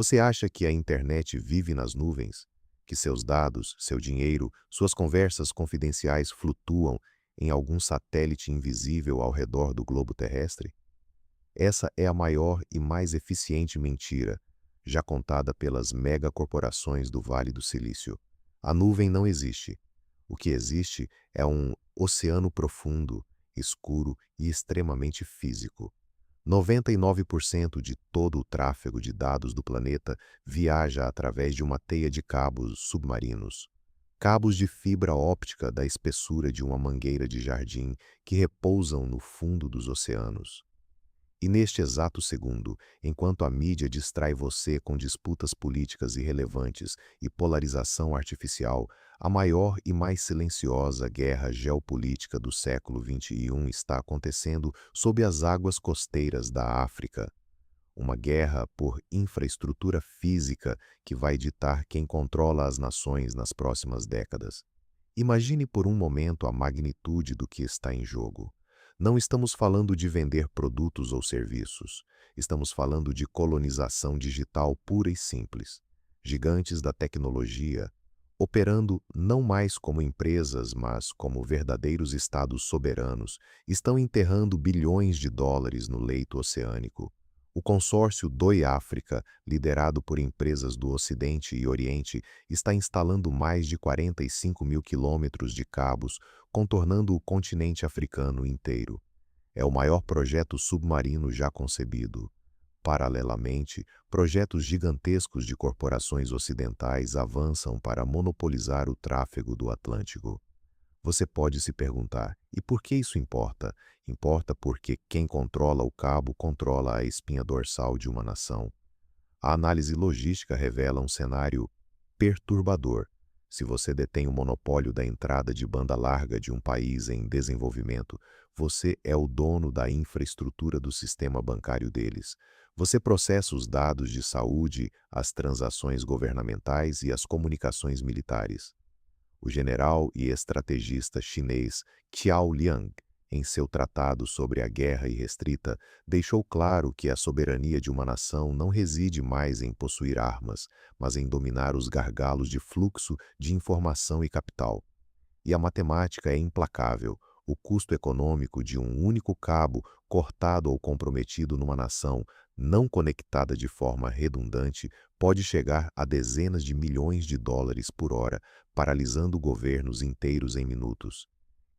Você acha que a internet vive nas nuvens? Que seus dados, seu dinheiro, suas conversas confidenciais flutuam em algum satélite invisível ao redor do globo terrestre? Essa é a maior e mais eficiente mentira já contada pelas megacorporações do Vale do Silício. A nuvem não existe. O que existe é um oceano profundo, escuro e extremamente físico. 99% de todo o tráfego de dados do planeta viaja através de uma teia de cabos submarinos. Cabos de fibra óptica da espessura de uma mangueira de jardim que repousam no fundo dos oceanos. E neste exato segundo, enquanto a mídia distrai você com disputas políticas irrelevantes e polarização artificial, a maior e mais silenciosa guerra geopolítica do século XXI está acontecendo sob as águas costeiras da África. Uma guerra por infraestrutura física que vai ditar quem controla as nações nas próximas décadas. Imagine por um momento a magnitude do que está em jogo. Não estamos falando de vender produtos ou serviços. Estamos falando de colonização digital pura e simples. Gigantes da tecnologia, operando não mais como empresas, mas como verdadeiros estados soberanos, estão enterrando bilhões de dólares no leito oceânico. O consórcio DOI África, liderado por empresas do Ocidente e Oriente, está instalando mais de 45 mil quilômetros de cabos, contornando o continente africano inteiro. É o maior projeto submarino já concebido. Paralelamente, projetos gigantescos de corporações ocidentais avançam para monopolizar o tráfego do Atlântico. Você pode se perguntar, e por que isso importa? Importa porque quem controla o cabo controla a espinha dorsal de uma nação. A análise logística revela um cenário perturbador. Se você detém o monopólio da entrada de banda larga de um país em desenvolvimento, você é o dono da infraestrutura do sistema bancário deles. Você processa os dados de saúde, as transações governamentais e as comunicações militares. O general e estrategista chinês Qiao Liang, em seu tratado sobre a guerra irrestrita, deixou claro que a soberania de uma nação não reside mais em possuir armas, mas em dominar os gargalos de fluxo de informação e capital. E a matemática é implacável. O custo econômico de um único cabo cortado ou comprometido numa nação não conectada de forma redundante pode chegar a dezenas de milhões de dólares por hora, paralisando governos inteiros em minutos.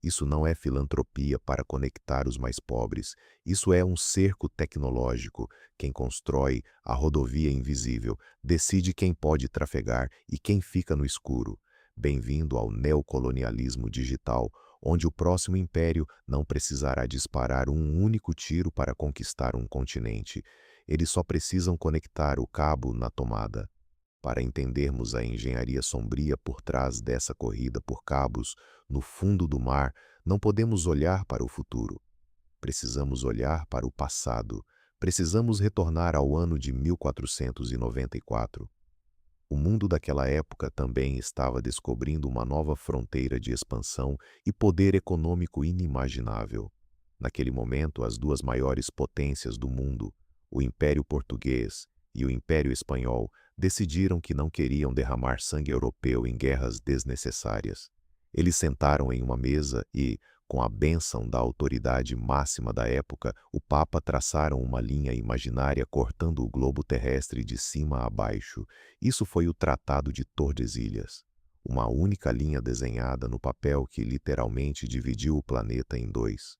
Isso não é filantropia para conectar os mais pobres. Isso é um cerco tecnológico. Quem constrói a rodovia invisível decide quem pode trafegar e quem fica no escuro. Bem-vindo ao neocolonialismo digital, onde o próximo império não precisará disparar um único tiro para conquistar um continente. Eles só precisam conectar o cabo na tomada. Para entendermos a engenharia sombria por trás dessa corrida por cabos, no fundo do mar, não podemos olhar para o futuro. Precisamos olhar para o passado. Precisamos retornar ao ano de 1494. O mundo daquela época também estava descobrindo uma nova fronteira de expansão e poder econômico inimaginável. Naquele momento, as duas maiores potências do mundo, o Império Português e o Império Espanhol, decidiram que não queriam derramar sangue europeu em guerras desnecessárias. Eles sentaram em uma mesa e, com a bênção da autoridade máxima da época, o Papa traçaram uma linha imaginária cortando o globo terrestre de cima a baixo. Isso foi o Tratado de Tordesilhas. Uma única linha desenhada no papel que literalmente dividiu o planeta em dois.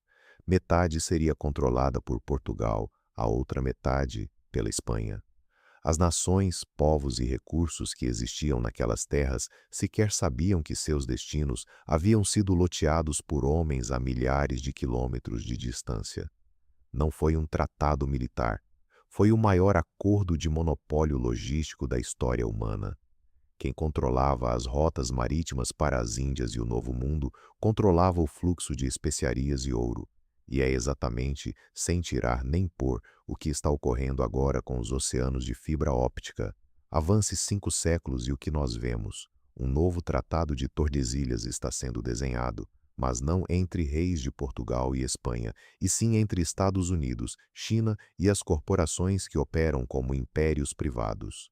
Metade seria controlada por Portugal, a outra metade pela Espanha. As nações, povos e recursos que existiam naquelas terras sequer sabiam que seus destinos haviam sido loteados por homens a milhares de quilômetros de distância. Não foi um tratado militar, foi o maior acordo de monopólio logístico da história humana. Quem controlava as rotas marítimas para as Índias e o Novo Mundo controlava o fluxo de especiarias e ouro. E é exatamente, sem tirar nem pôr, o que está ocorrendo agora com os oceanos de fibra óptica. Avance 5 séculos e o que nós vemos? Um novo tratado de Tordesilhas está sendo desenhado, mas não entre reis de Portugal e Espanha, e sim entre Estados Unidos, China e as corporações que operam como impérios privados.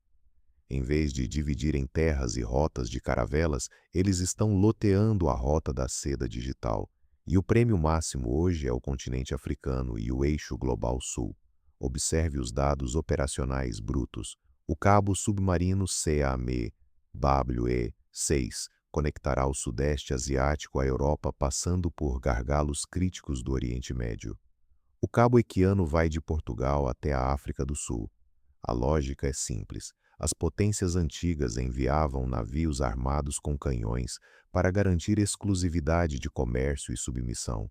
Em vez de dividirem terras e rotas de caravelas, eles estão loteando a rota da seda digital. E o prêmio máximo hoje é o continente africano e o eixo global sul. Observe os dados operacionais brutos. O cabo submarino CAME-WE-6 conectará o Sudeste Asiático à Europa passando por gargalos críticos do Oriente Médio. O cabo equiano vai de Portugal até a África do Sul. A lógica é simples. As potências antigas enviavam navios armados com canhões para garantir exclusividade de comércio e submissão.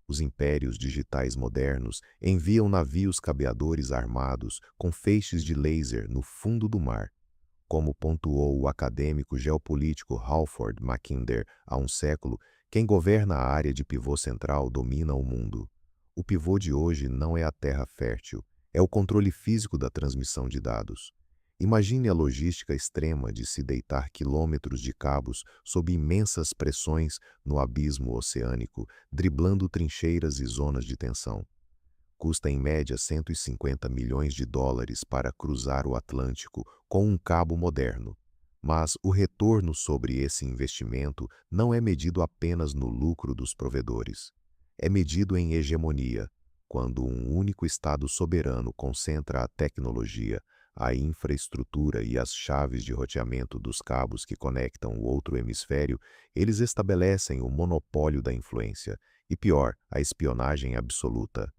Os impérios digitais modernos enviam navios cabeadores armados com feixes de laser no fundo do mar. Como pontuou o acadêmico geopolítico Halford Mackinder há um século, quem governa a área de pivô central domina o mundo. O pivô de hoje não é a terra fértil, é o controle físico da transmissão de dados. Imagine a logística extrema de se deitar quilômetros de cabos sob imensas pressões no abismo oceânico, driblando trincheiras e zonas de tensão. Custa em média US$ 150 milhões para cruzar o Atlântico com um cabo moderno. Mas o retorno sobre esse investimento não é medido apenas no lucro dos provedores. É medido em hegemonia, quando um único Estado soberano concentra a tecnologia, a infraestrutura e as chaves de roteamento dos cabos que conectam o outro hemisfério, eles estabelecem o monopólio da influência e, pior, a espionagem absoluta.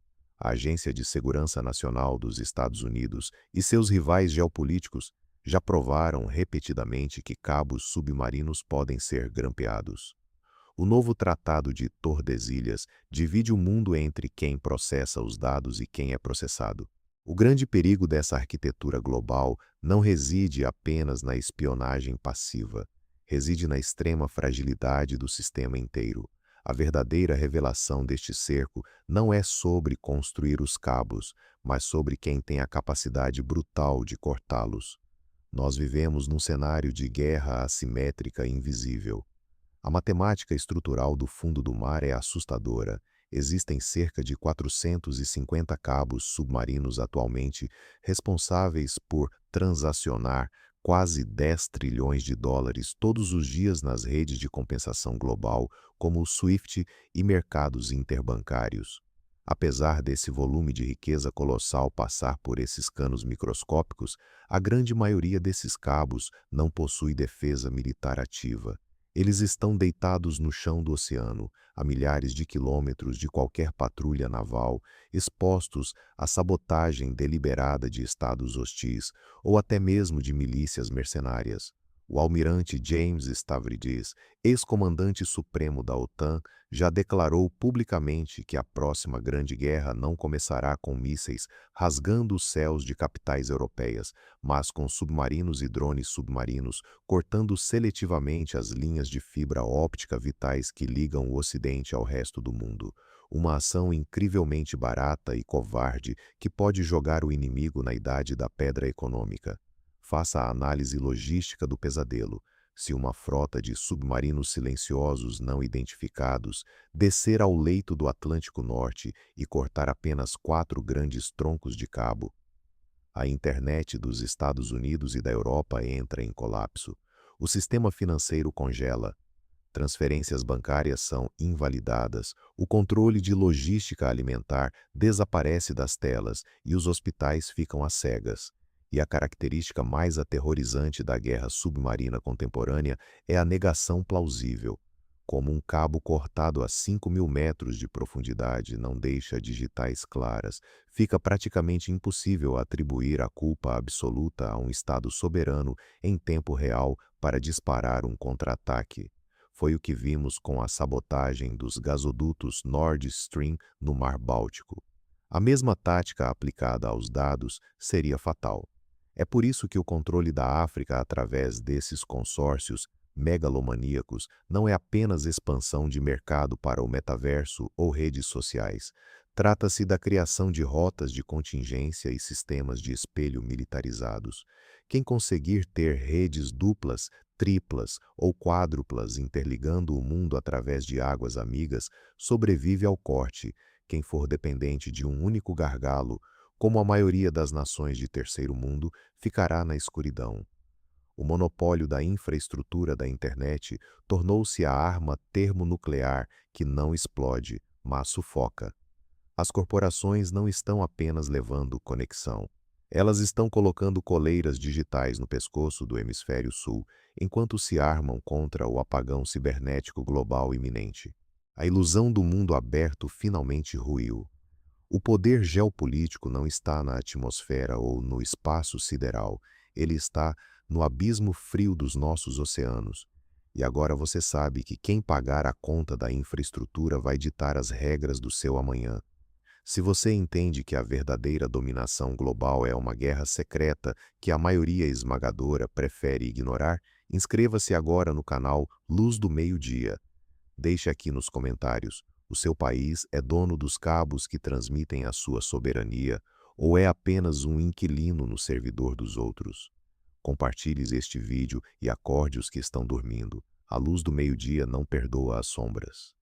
A Agência de Segurança Nacional dos Estados Unidos e seus rivais geopolíticos já provaram repetidamente que cabos submarinos podem ser grampeados. O novo Tratado de Tordesilhas divide o mundo entre quem processa os dados e quem é processado. O grande perigo dessa arquitetura global não reside apenas na espionagem passiva, reside na extrema fragilidade do sistema inteiro. A verdadeira revelação deste cerco não é sobre construir os cabos, mas sobre quem tem a capacidade brutal de cortá-los. Nós vivemos num cenário de guerra assimétrica e invisível. A matemática estrutural do fundo do mar é assustadora. Existem cerca de 450 cabos submarinos atualmente responsáveis por transacionar quase 10 trilhões de dólares todos os dias nas redes de compensação global, como o SWIFT e mercados interbancários. Apesar desse volume de riqueza colossal passar por esses canos microscópicos, a grande maioria desses cabos não possui defesa militar ativa. Eles estão deitados no chão do oceano, a milhares de quilômetros de qualquer patrulha naval, expostos à sabotagem deliberada de estados hostis ou até mesmo de milícias mercenárias. O almirante James Stavridis, ex-comandante supremo da OTAN, já declarou publicamente que a próxima grande guerra não começará com mísseis rasgando os céus de capitais europeias, mas com submarinos e drones submarinos cortando seletivamente as linhas de fibra óptica vitais que ligam o Ocidente ao resto do mundo. Uma ação incrivelmente barata e covarde que pode jogar o inimigo na idade da pedra econômica. Faça a análise logística do pesadelo. Se uma frota de submarinos silenciosos não identificados descer ao leito do Atlântico Norte e cortar apenas 4 grandes troncos de cabo, a internet dos Estados Unidos e da Europa entra em colapso. O sistema financeiro congela. Transferências bancárias são invalidadas, o controle de logística alimentar desaparece das telas e os hospitais ficam às cegas. E a característica mais aterrorizante da guerra submarina contemporânea é a negação plausível. Como um cabo cortado a 5.000 metros de profundidade não deixa digitais claras, fica praticamente impossível atribuir a culpa absoluta a um Estado soberano em tempo real para disparar um contra-ataque. Foi o que vimos com a sabotagem dos gasodutos Nord Stream no Mar Báltico. A mesma tática aplicada aos dados seria fatal. É por isso que o controle da África através desses consórcios megalomaníacos não é apenas expansão de mercado para o metaverso ou redes sociais. Trata-se da criação de rotas de contingência e sistemas de espelho militarizados. Quem conseguir ter redes duplas, triplas ou quádruplas interligando o mundo através de águas amigas sobrevive ao corte. Quem for dependente de um único gargalo, como a maioria das nações de terceiro mundo, ficará na escuridão. O monopólio da infraestrutura da internet tornou-se a arma termonuclear que não explode, mas sufoca. As corporações não estão apenas levando conexão. Elas estão colocando coleiras digitais no pescoço do hemisfério sul, enquanto se armam contra o apagão cibernético global iminente. A ilusão do mundo aberto finalmente ruiu. O poder geopolítico não está na atmosfera ou no espaço sideral, ele está no abismo frio dos nossos oceanos. E agora você sabe que quem pagar a conta da infraestrutura vai ditar as regras do seu amanhã. Se você entende que a verdadeira dominação global é uma guerra secreta que a maioria esmagadora prefere ignorar, inscreva-se agora no canal Luz do Meio-Dia. Deixe aqui nos comentários: o seu país é dono dos cabos que transmitem a sua soberania ou é apenas um inquilino no servidor dos outros? Compartilhe este vídeo e acorde os que estão dormindo. A luz do meio-dia não perdoa as sombras.